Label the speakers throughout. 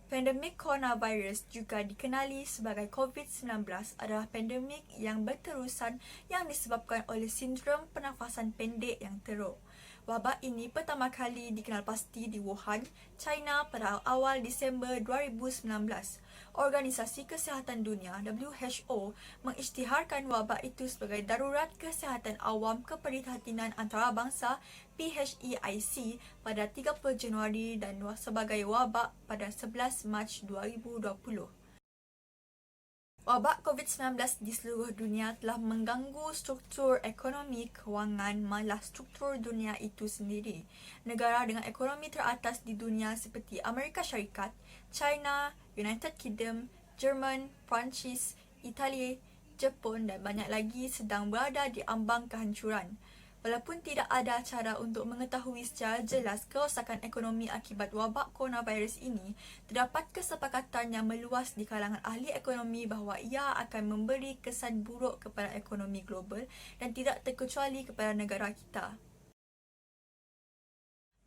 Speaker 1: Pandemik coronavirus, juga dikenali sebagai COVID-19, adalah pandemik yang berterusan yang disebabkan oleh sindrom pernafasan pendek yang teruk. Wabak ini pertama kali dikenal pasti di Wuhan, China pada awal Disember 2019. Organisasi Kesihatan Dunia (WHO) mengisytiharkan wabak itu sebagai darurat kesihatan awam keprihatinan antarabangsa (PHEIC) pada 30 Januari dan sebagai wabak pada 11 Mac 2020. Wabak COVID-19 di seluruh dunia telah mengganggu struktur ekonomi, kewangan malah struktur dunia itu sendiri. Negara dengan ekonomi teratas di dunia seperti Amerika Syarikat, China, United Kingdom, Jerman, Perancis, Itali, Jepun dan banyak lagi sedang berada di ambang kehancuran. Walaupun tidak ada cara untuk mengetahui secara jelas kerosakan ekonomi akibat wabak coronavirus ini, terdapat kesepakatan yang meluas di kalangan ahli ekonomi bahawa ia akan memberi kesan buruk kepada ekonomi global dan tidak terkecuali kepada negara kita.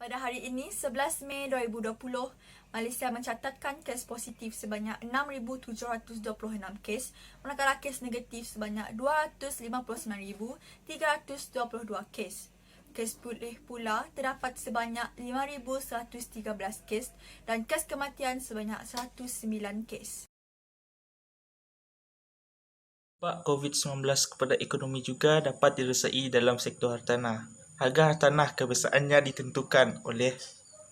Speaker 1: Pada hari ini, 11 Mei 2020, Malaysia mencatatkan kes positif sebanyak 6,726 kes, manakala kes negatif sebanyak 259,322 kes. Kes pulih pula terdapat sebanyak 5,113 kes dan kes kematian sebanyak 109 kes.
Speaker 2: Dampak COVID-19 kepada ekonomi juga dapat dirasai dalam sektor hartanah. Harga hartanah kebiasaannya ditentukan oleh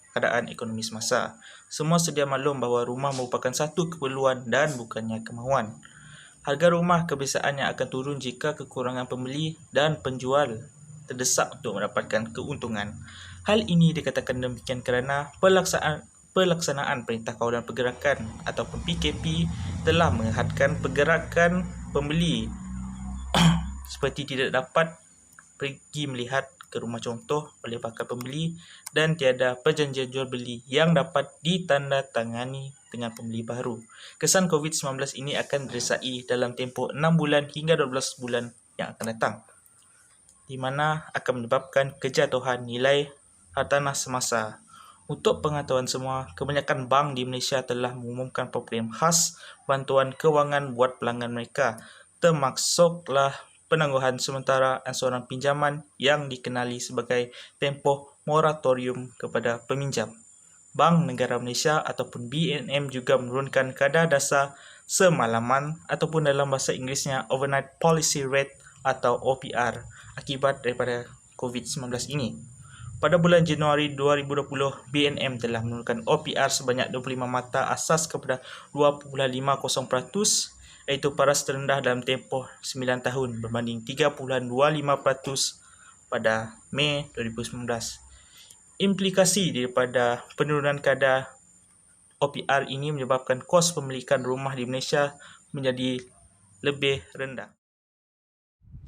Speaker 2: keadaan ekonomi semasa. Semua sedia maklum bahawa rumah merupakan satu keperluan dan bukannya kemahuan. Harga rumah kebiasaannya akan turun jika kekurangan pembeli dan penjual terdesak untuk mendapatkan keuntungan. Hal ini dikatakan demikian kerana pelaksanaan Perintah Kawalan Pergerakan ataupun PKP telah menghadkan pergerakan pembeli seperti tidak dapat pergi melihat ke rumah contoh oleh bakal pembeli dan tiada perjanjian jual beli yang dapat ditandatangani dengan pembeli baru. Kesan COVID-19 ini akan dirasai dalam tempoh 6 bulan hingga 12 bulan yang akan datang, di mana akan menyebabkan kejatuhan nilai hartanah semasa. Untuk pengetahuan semua, kebanyakan bank di Malaysia telah mengumumkan program khas bantuan kewangan buat pelanggan mereka, termasuklah penangguhan sementara ansuran pinjaman yang dikenali sebagai tempoh moratorium kepada peminjam. Bank Negara Malaysia ataupun BNM juga menurunkan kadar dasar semalaman ataupun dalam bahasa Inggerisnya Overnight Policy Rate atau OPR akibat daripada COVID-19 ini. Pada bulan Januari 2020, BNM telah menurunkan OPR sebanyak 25 mata asas kepada 2.50%, iaitu paras terendah dalam tempoh 9 tahun berbanding 3.25% pada Mei 2019. Implikasi daripada penurunan kadar OPR ini menyebabkan kos pemilikan rumah di Malaysia menjadi lebih rendah.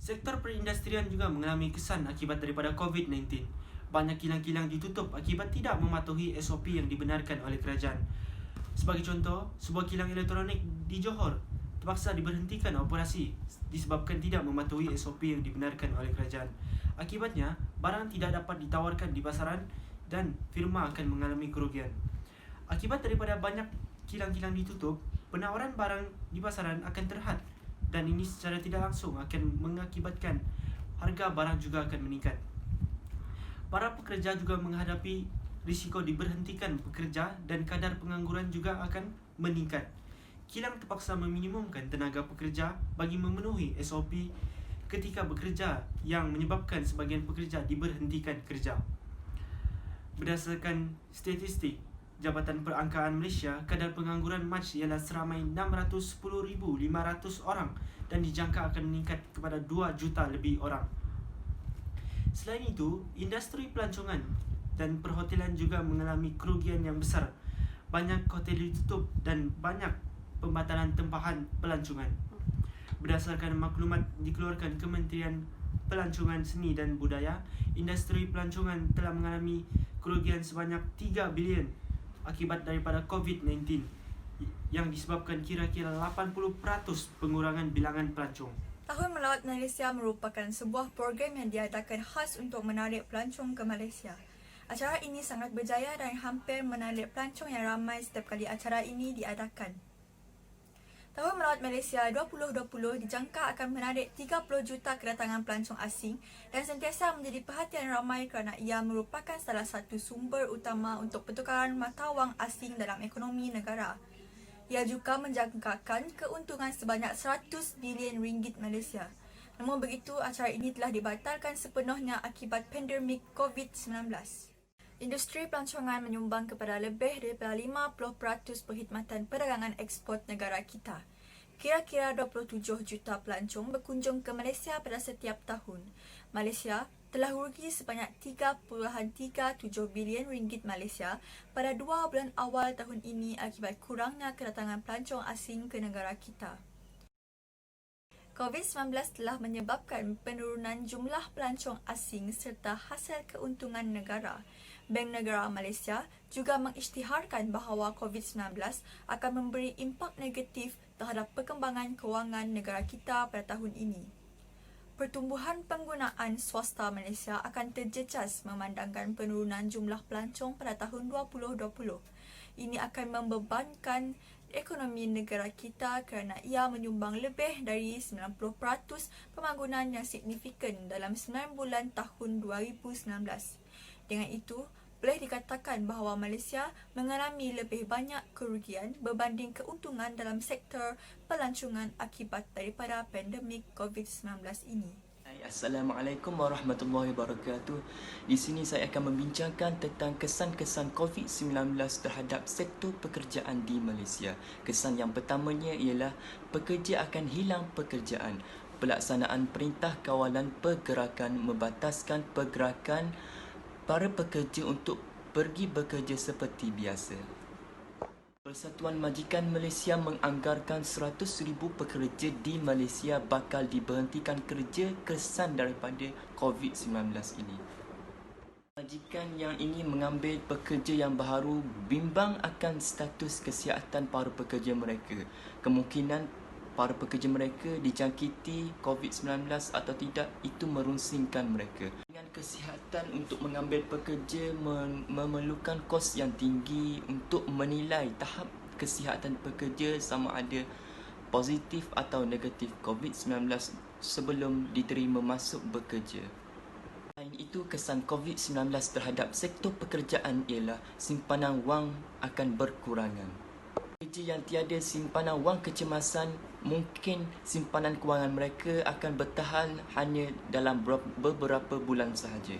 Speaker 3: Sektor perindustrian juga mengalami kesan akibat daripada COVID-19. Banyak kilang-kilang ditutup akibat tidak mematuhi SOP yang dibenarkan oleh kerajaan. Sebagai contoh, sebuah kilang elektronik di Johor terpaksa diberhentikan operasi disebabkan tidak mematuhi SOP yang dibenarkan oleh kerajaan. Akibatnya, barang tidak dapat ditawarkan di pasaran dan firma akan mengalami kerugian. Akibat daripada banyak kilang-kilang ditutup, penawaran barang di pasaran akan terhad dan ini secara tidak langsung akan mengakibatkan harga barang juga akan meningkat. Para pekerja juga menghadapi risiko diberhentikan pekerja dan kadar pengangguran juga akan meningkat. Kilang terpaksa meminimumkan tenaga pekerja bagi memenuhi SOP ketika bekerja yang menyebabkan sebahagian pekerja diberhentikan kerja. Berdasarkan statistik Jabatan Perangkaan Malaysia, kadar pengangguran Mac ialah seramai 610,500 orang dan dijangka akan meningkat kepada 2 juta lebih orang. Selain itu, industri pelancongan dan perhotelan juga mengalami kerugian yang besar. Banyak hotel ditutup dan banyak pembatalan tempahan pelancongan. Berdasarkan maklumat dikeluarkan Kementerian Pelancongan Seni dan Budaya, industri pelancongan telah mengalami kerugian sebanyak 3 bilion akibat daripada COVID-19 yang disebabkan kira-kira 80% pengurangan bilangan pelancong.
Speaker 1: Tahun Melawat Malaysia merupakan sebuah program yang diadakan khas untuk menarik pelancong ke Malaysia. Acara ini sangat berjaya dan hampir menarik pelancong yang ramai setiap kali acara ini diadakan. Tahun Melawat Malaysia 2020 dijangka akan menarik 30 juta kedatangan pelancong asing dan sentiasa menjadi perhatian ramai kerana ia merupakan salah satu sumber utama untuk pertukaran mata wang asing dalam ekonomi negara. Ia juga menjangkakan keuntungan sebanyak 100 bilion ringgit Malaysia. Namun begitu, acara ini telah dibatalkan sepenuhnya akibat pandemik COVID-19. Industri pelancongan menyumbang kepada lebih daripada 50% perkhidmatan perdagangan ekspor negara kita. Kira-kira 27 juta pelancong berkunjung ke Malaysia pada setiap tahun. Malaysia telah rugi sebanyak 3.37 bilion ringgit Malaysia pada 2 bulan awal tahun ini akibat kurangnya kedatangan pelancong asing ke negara kita. COVID-19 telah menyebabkan penurunan jumlah pelancong asing serta hasil keuntungan negara. Bank Negara Malaysia juga mengisytiharkan bahawa COVID-19 akan memberi impak negatif terhadap perkembangan kewangan negara kita pada tahun ini. Pertumbuhan penggunaan swasta Malaysia akan terjejas memandangkan penurunan jumlah pelancong pada tahun 2020. Ini akan membebankan ekonomi negara kita kerana ia menyumbang lebih dari 90% pembangunan yang signifikan dalam 9 bulan tahun 2019. Dengan itu, boleh dikatakan bahawa Malaysia mengalami lebih banyak kerugian berbanding keuntungan dalam sektor pelancongan akibat daripada pandemik COVID-19 ini.
Speaker 4: Assalamualaikum warahmatullahi wabarakatuh. Di sini saya akan membincangkan tentang kesan-kesan COVID-19 terhadap sektor pekerjaan di Malaysia. Kesan yang pertamanya ialah pekerja akan hilang pekerjaan. Pelaksanaan Perintah Kawalan Pergerakan membataskan pergerakan para pekerja untuk pergi bekerja seperti biasa. Persatuan Majikan Malaysia menganggarkan 100,000 pekerja di Malaysia bakal diberhentikan kerja kesan daripada COVID-19 ini. Majikan yang ingin mengambil pekerja yang baru bimbang akan status kesihatan para pekerja mereka. Kemungkinan para pekerja mereka dijangkiti COVID-19 atau tidak, itu merunsingkan mereka. Dengan kesihatan untuk mengambil pekerja memerlukan kos yang tinggi untuk menilai tahap kesihatan pekerja sama ada positif atau negatif COVID-19 sebelum diterima masuk bekerja. Selain itu, kesan COVID-19 terhadap sektor pekerjaan ialah simpanan wang akan berkurangan. Pekerja yang tiada simpanan wang kecemasan, mungkin simpanan kewangan mereka akan bertahan hanya dalam beberapa bulan sahaja.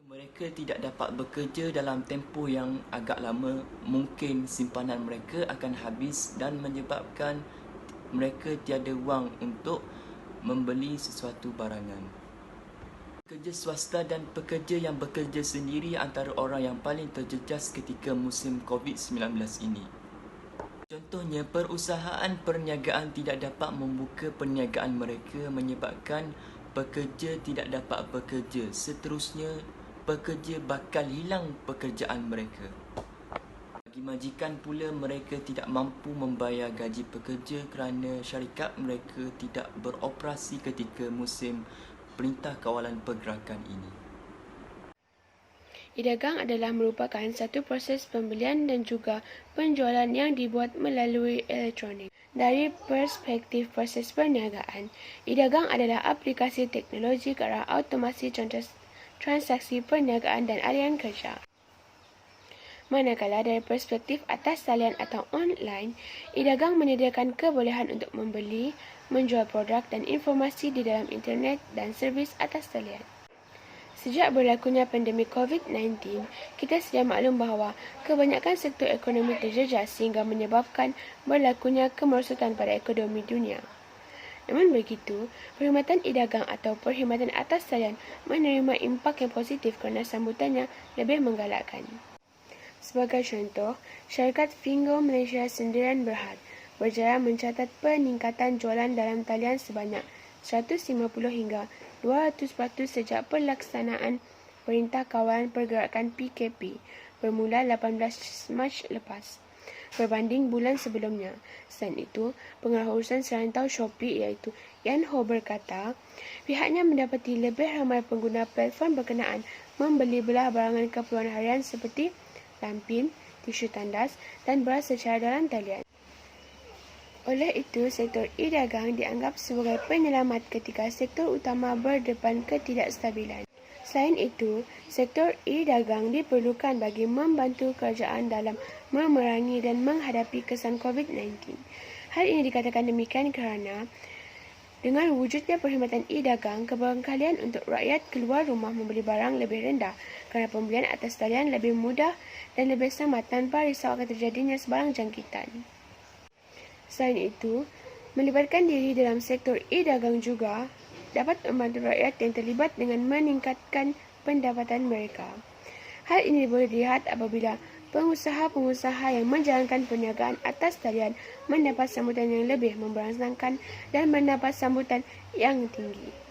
Speaker 4: Mereka tidak dapat bekerja dalam tempoh yang agak lama, mungkin simpanan mereka akan habis dan menyebabkan mereka tiada wang untuk membeli sesuatu barangan. Pekerja swasta dan pekerja yang bekerja sendiri antara orang yang paling terjejas ketika musim COVID-19 ini. Contohnya, perusahaan perniagaan tidak dapat membuka perniagaan mereka menyebabkan pekerja tidak dapat bekerja. Seterusnya, pekerja bakal hilang pekerjaan mereka. Bagi majikan pula, mereka tidak mampu membayar gaji pekerja kerana syarikat mereka tidak beroperasi ketika musim Perintah Kawalan Pergerakan ini.
Speaker 5: E-dagang adalah merupakan satu proses pembelian dan juga penjualan yang dibuat melalui elektronik. Dari perspektif proses perniagaan, e-dagang adalah aplikasi teknologi ke arah automasi transaksi perniagaan dan aliran kerja. Manakala dari perspektif atas talian atau online, e-dagang menyediakan kebolehan untuk membeli, menjual produk dan informasi di dalam internet dan servis atas talian. Sejak berlakunya pandemik COVID-19, kita sedia maklum bahawa kebanyakan sektor ekonomi terjejas sehingga menyebabkan berlakunya kemerosotan pada ekonomi dunia. Namun begitu, perkhidmatan e-dagang atau perkhidmatan atas talian menerima impak yang positif kerana sambutannya lebih menggalakkan. Sebagai contoh, syarikat Fingo Malaysia Sendirian Berhad berjaya mencatat peningkatan jualan dalam talian sebanyak 150 hingga 200% sejak pelaksanaan Perintah Kawalan Pergerakan PKP bermula 18 Mac lepas berbanding bulan sebelumnya. Selain itu, pengarah urusan serantau Shopee iaitu Yan Ho berkata, pihaknya mendapati lebih ramai pengguna platform berkenaan membeli belah barangan keperluan harian seperti lampin, tisu tandas dan beras secara dalam talian. Oleh itu, sektor e-dagang dianggap sebagai penyelamat ketika sektor utama berdepan ketidakstabilan. Selain itu, sektor e-dagang diperlukan bagi membantu kerajaan dalam memerangi dan menghadapi kesan COVID-19. Hal ini dikatakan demikian kerana dengan wujudnya perkhidmatan e-dagang, keberangkalian untuk rakyat keluar rumah membeli barang lebih rendah kerana pembelian atas talian lebih mudah dan lebih sama tanpa risau akan terjadinya sebarang jangkitan. Selain itu, melibatkan diri dalam sektor e-dagang juga dapat membantu rakyat yang terlibat dengan meningkatkan pendapatan mereka. Hal ini boleh dilihat apabila pengusaha-pengusaha yang menjalankan perniagaan atas talian mendapat sambutan yang lebih memberangsangkan dan mendapat sambutan yang tinggi.